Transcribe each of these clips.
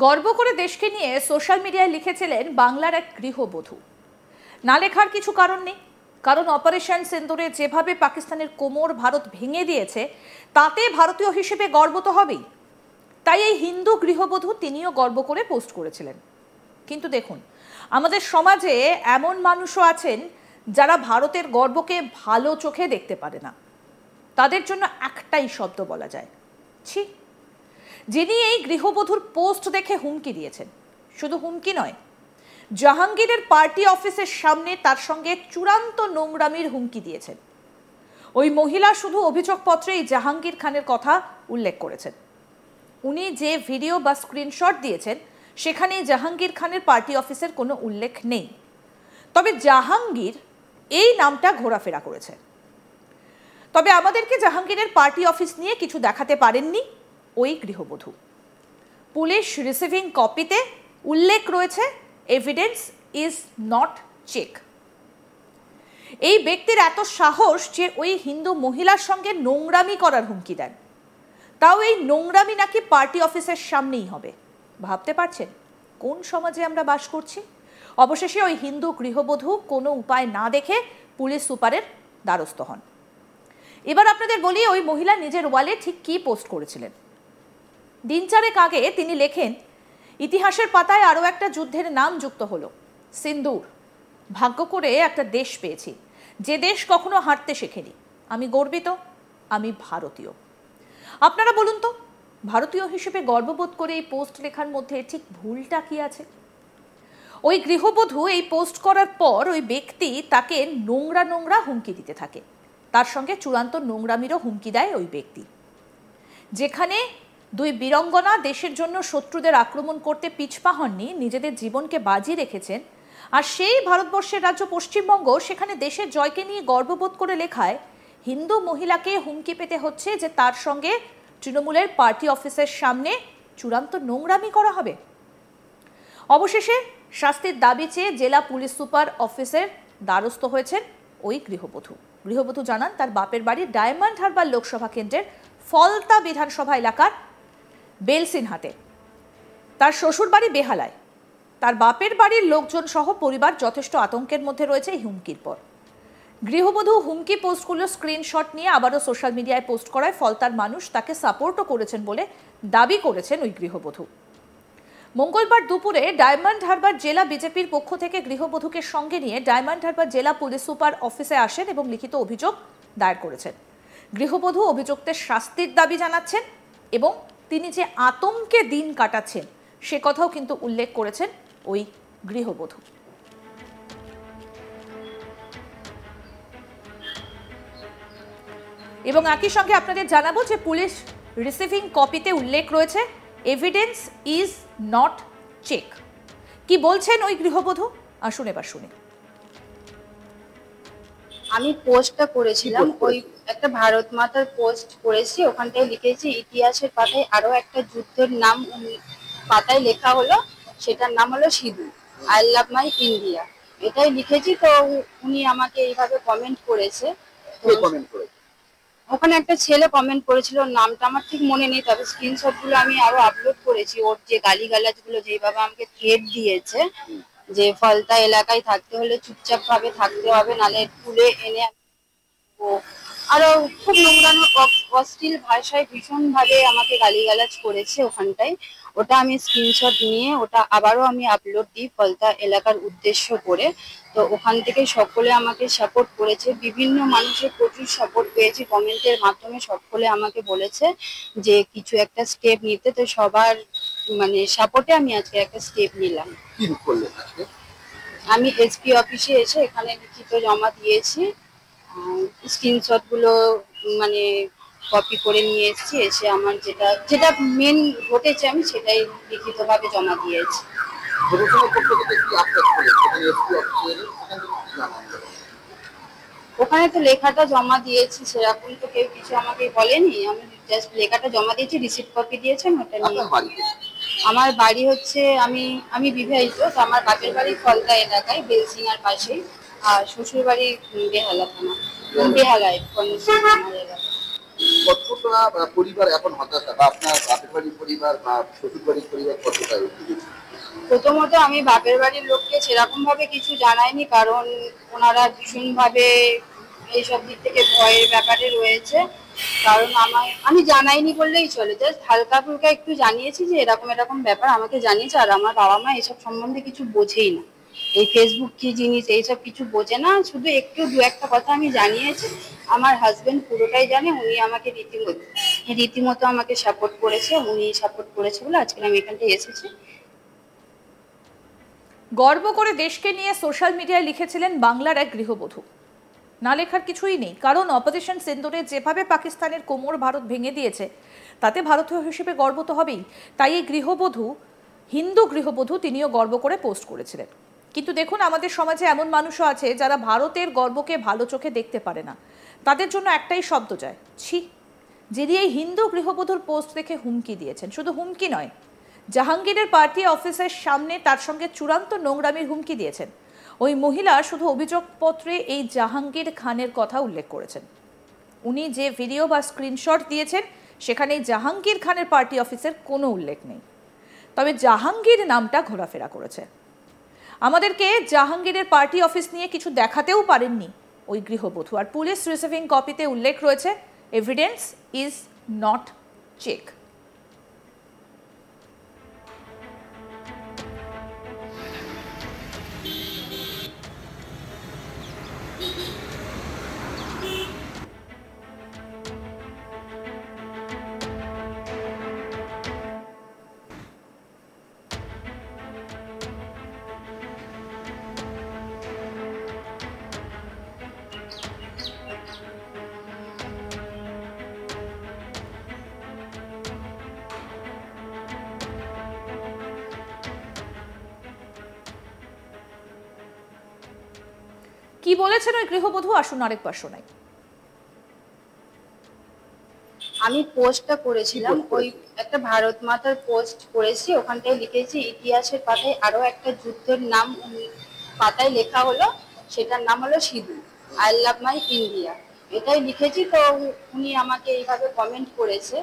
গর্ব করে দেশকে নিয়ে সোশ্যাল মিডিয়ায় লিখেছিলেন বাংলার এক গৃহবধূ। না লেখার কিছু কারণ নেই, কারণ অপারেশন সিন্দুরে যেভাবে পাকিস্তানের কোমর ভারত ভেঙে দিয়েছে তাতে ভারতীয় হিসেবে গর্ব তো হবেই। তাই এই হিন্দু গৃহবধূ তিনিও গর্ব করে পোস্ট করেছিলেন। কিন্তু দেখুন, আমাদের সমাজে এমন মানুষও আছেন যারা ভারতের গর্বকে ভালো চোখে দেখতে পারে না। তাদের জন্য একটাই শব্দ বলা যায়, ছি। যিনি এই গৃহবধূর পোস্ট দেখে হুমকি দিয়েছেন, শুধু হুমকি নয়, জাহাঙ্গীরের পার্টি অফিসের সামনে তার সঙ্গে চূড়ান্ত নোংরামির হুমকি দিয়েছেন। ওই মহিলা শুধু অভিযোগপত্রে এই জাহাঙ্গীর খানের কথা উল্লেখ করেছেন। উনি যে ভিডিও বা স্ক্রিনশট দিয়েছেন সেখানে জাহাঙ্গীর খানের পার্টি অফিসের কোনো উল্লেখ নেই, তবে জাহাঙ্গীর এই নামটা ঘোরাফেরা করেছে। তবে আমাদেরকে জাহাঙ্গীরের পার্টি অফিস নিয়ে কিছু দেখাতে পারেননি ওই গৃহবধূ। পুলিশ রিসিভিং কপিতে উল্লেখ রয়েছে এভিডেন্স ইজ নট চেক। এই ব্যক্তির এত সাহস যে ওই হিন্দু মহিলার সঙ্গে নোংরামি করার হুমকি দেন, তাও এই নোংরামি নাকি পার্টি অফিসের সামনেই হবে। ভাবতে পারছেন কোন সমাজে আমরা বাস করছি? অবশেষে ওই হিন্দু গৃহবধূ কোনো উপায় না দেখে পুলিশ সুপারের দ্বারস্থ হন। এবার আপনাদের বলি ওই মহিলা নিজের ওয়ালে ঠিক কী পোস্ট করেছিলেন। দিন চারেক আগে তিনি লেখেন, ইতিহাসের পাতায় আরও একটা যুদ্ধের নাম যুক্ত হলো, সিন্দুর। ভাগ্য করে একটা দেশ পেয়েছি, যে দেশ কখনো হারতে শেখেনি। আমি গর্বিত, আমি ভারতীয়। আপনারা বলুন তো, ভারতীয় হিসেবে গর্ববোধ করে এই পোস্ট লেখার মধ্যে ঠিক ভুলটা কি আছে? ওই গৃহবধূ এই পোস্ট করার পর ওই ব্যক্তি তাকে নোংরা নোংরা হুমকি দিতে থাকে। তার সঙ্গে চূড়ান্ত নোংরামিরও হুমকি দেয় ওই ব্যক্তি। যেখানে দুই বীরঙ্গনা দেশের জন্য শত্রুদের আক্রমণ করতে পিছপা হননি, নিজেদের জীবনকে বাজি রেখেছেন, আর সেই ভারতবর্ষের রাজ্য পশ্চিমবঙ্গ সেখানে দেশের জয়কে নিয়ে গর্ববোধ করে লেখায় হিন্দু মহিলাকে হুমকি পেতে হচ্ছে যে তার সঙ্গে তৃণমূলের পার্টি অফিসের সামনে চূড়ান্ত নোংরামি করা হবে। অবশেষে শাস্তির দাবি চেয়ে জেলা পুলিশ সুপার অফিসের দ্বারস্থ হয়েছেন ওই গৃহবধূ। গৃহবধূ জানান তার বাপের বাড়ি ডায়মন্ড হারবার লোকসভা কেন্দ্রের ফলতা বিধানসভা এলাকার বেলসিনহাটে, তার শ্বশুর বাড়ি বেহালায়। তার বাপের বাড়ির লোকজন সহ পরিবার যথেষ্ট আতঙ্কের মধ্যে রয়েছে এই হুমকির পর। গৃহবধূ হুমকি পোস্টগুলো স্ক্রিনশট নিয়ে আবারও সোশ্যাল মিডিয়ায় পোস্ট করায় ফলতার মানুষ তাকে সাপোর্টও করেছেন বলে দাবি করেছেন ওই গৃহবধূ। মঙ্গলবার দুপুরে ডায়মন্ড হারবার জেলা বিজেপির পক্ষ থেকে গৃহবধূকে সঙ্গে নিয়ে ডায়মন্ড হারবার জেলা পুলিশ সুপার অফিসে আসেন এবং লিখিত অভিযোগ দায়ের করেছেন। গৃহবধূ অভিযুক্তের শাস্তির দাবি জানাচ্ছেন এবং তিনি যে আতঙ্কে দিন কাটাচ্ছেন সে কথাও কিন্তু উল্লেখ করেছেন ওই গৃহবধূ। এবং একই সঙ্গে আপনাদের জানাবো যে পুলিশ রিসিভিং কপিতে উল্লেখ রয়েছে এভিডেন্স ইজ নট চেক। কি বলছেন ওই গৃহবধূ, আসুন এবার শুনি। আমি পোস্টটা করেছিলাম, ওই একটা ভারত মাতার পোস্ট করেছি, ওখানটায় লিখেছি ইতিহাসের পাতায় আরো একটা যুদ্ধের নাম পাতায় লেখা হলো, সেটার নাম হলো সিঁদুর, আই লাভ মাই ইন্ডিয়া, এটাই লিখেছি। তো উনি আমাকে এইভাবে কমেন্ট করেছে। ওখানে একটা ছেলে কমেন্ট করেছিল, নামটা আমার ঠিক মনে নেই, তবে স্ক্রিনশট গুলো আমি আরো আপলোড করেছি। ওর যে গালিগালাজ গুলো যেভাবে আমাকে থ্রেট দিয়েছে, যে ফলতা এলাকায় থাকতে হলে চুপচাপ ভাবে থাকতে হবে, নালে তুলে এনে আরো খুব নোংরানো অশ্লীল ভাষায় ভীষণ ভাবে আমাকে গালিগালাজ করেছে ওখানটায়। ওটা আমি স্ক্রিনশট নিয়ে ওটা আবারও আমি আপলোড দিই ফলতা এলাকার উদ্দেশ্য করে। তো ওখান থেকে সকলে আমাকে সাপোর্ট করেছে, বিভিন্ন মানুষের প্রচুর সাপোর্ট পেয়েছি কমেন্টের মাধ্যমে। সকলে আমাকে বলেছে যে কিছু একটা স্টেপ নিতে, তো সবার মানে সাপোর্টে আমি আজকে একটা স্টেপ নিলাম। আমি এসপি অফিসে এসে এখানে লিখিত জমা দিয়েছি, স্ক্রিনশট গুলো মানে কপি করে নিয়ে এসেছি, এসে আমার যেটা যেটা মেন ঘটেছে আমি সেটাই লিখিতভাবে জমা দিয়েছি। ওখানে তো লেখাটা জমা দিয়েছি, সেরকম তো কেউ কিছু আমাকে বলেনি, আমি জাস্ট লেখাটা জমা দিয়েছি, রিসিপ্ট কপি দিয়েছেন ওটা নিয়ে। আমার বাড়ি হচ্ছে আমি বিবাহিত, তো আমার বাপের বাড়ি ফলতা এলাকায় বেলসিংহার পাশে, আর শ্বশুর বাড়ি বেহালা থানা, বেহালায় এলাকা। কতটা পরিবার এখন হতাশা, বা আপনার বাপের বাড়ির পরিবার বা শ্বশুর বাড়ির পরিবার কতটা? প্রথমত আমি বাপের বাড়ির লোককে সেরকম ভাবে কিছু জানাইনি, কারণ ওনারা ভীষণ ভাবে এইসব দিক থেকে ভয়ের ব্যাপারে রয়েছে। কারণ আমি জানাইনি বললেই চলে, জাস্ট হালকা ফুলকা একটু জানিয়েছি যে এরকম এরকম ব্যাপার আমাকে জানিয়েছে। আর আমার বাবা মা এসব সম্বন্ধে কিছু বোঝেই না, এই ফেসবুক কি জিনিস এইসব কিছু বোঝে না। শুধু একটু দু একটা কথা আমি জানিয়েছি। আমার হাজবেন্ড পুরোটাই জানে, উনি আমাকে রীতিমতো আমাকে সাপোর্ট করেছে। উনি সাপোর্ট করেছে বলে আজকে আমি এখানটায় এসেছি। গর্ব করে দেশকে নিয়ে সোশ্যাল মিডিয়ায় লিখেছিলেন বাংলার এক গৃহবধূ। না লেখার কিছুই নেই, কারণ অপারেশন সিন্দুরে যেভাবে পাকিস্তানের কোমর ভারত ভেঙে দিয়েছে তাতে ভারতীয় হিসেবে গর্ব তো হবেই। তাই এই গৃহবধূ, হিন্দু গৃহবধূ, তিনিও গর্ব করে পোস্ট করেছিলেন। কিন্তু দেখুন, আমাদের সমাজে এমন মানুষও আছে যারা ভারতের গর্বকে ভালো চোখে দেখতে পারে না। তাদের জন্য একটাই শব্দ যায়, ছি। যিনি এই হিন্দু গৃহবধূর পোস্ট দেখে হুমকি দিয়েছেন, শুধু হুমকি নয়, জাহাঙ্গীরের পার্টি অফিসের সামনে তার সঙ্গে চূড়ান্ত নোংরামির হুমকি দিয়েছেন। ওই মহিলা শুধু অভিযোগপত্রে এই জাহাঙ্গীর খানের কথা উল্লেখ করেছেন। উনি যে ভিডিও বা স্ক্রিনশট দিয়েছেন সেখানে জাহাঙ্গীর খানের পার্টি অফিসের কোনো উল্লেখ নেই, তবে জাহাঙ্গীর নামটা ঘোরাফেরা করেছে। আমাদেরকে জাহাঙ্গীরের পার্টি অফিস নিয়ে কিছু দেখাতেও পারেননি ওই গৃহবধূ। আর পুলিশ রিসিভিং কপিতে উল্লেখ রয়েছে, এভিডেন্স ইজ নট চেক। কি বলেছেন ওই গৃহবধূ, আসুন আরেকবার শোনাই। আমি পোস্টটা করেছিলাম, ওই একটা ভারত মাতার পোস্ট করেছি, ওখানটায় লিখেছি ইতিহাসের পাতায় আরো একটা যুদ্ধের নাম পাতায় লেখা হলো, সেটার নাম হলো Sidhu, I love my India, এটাই লিখেছি। তো উনি আমাকে এইভাবে কমেন্ট করেছে।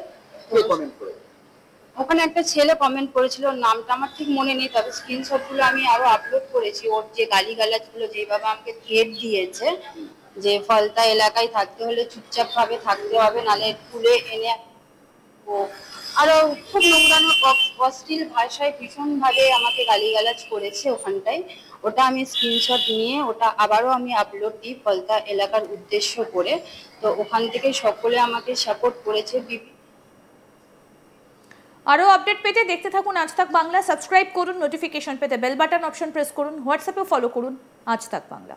ওখানে একটা ছেলে কমেন্ট করেছিল, নামটা আমার ঠিক মনে নেই, তবে স্ক্রিনশট গুলো আমি আরো আপলোড করেছি। ওর যে গালিগালাজ গুলো যেভাবে আমাকে থ্রেট দিয়েছে, যে ফলতা এলাকায় থাকতে হলে চুপচাপ ভাবে থাকতে হবে, নালে তুলে এনে ও আরো খুব নোংরানো অশ্লীল ভাষায় ভীষণ ভাবে আমাকে গালিগালাজ করেছে ওখানটায়। ওটা আমি স্ক্রিনশট নিয়ে ওটা আবারও আমি আপলোড দিই ফলতা এলাকার উদ্দেশ্য করে। তো ওখান থেকে সকলে আমাকে সাপোর্ট করেছে। আরও আপডেট পেতে দেখতে থাকুন আজ তাক বাংলা। সাবস্ক্রাইব করুন, নোটিফিকেশন পেতে বেল বাটন অপশন প্রেস করুন, হোয়াটসঅ্যাপেও ফলো করুন আজ তাক বাংলা।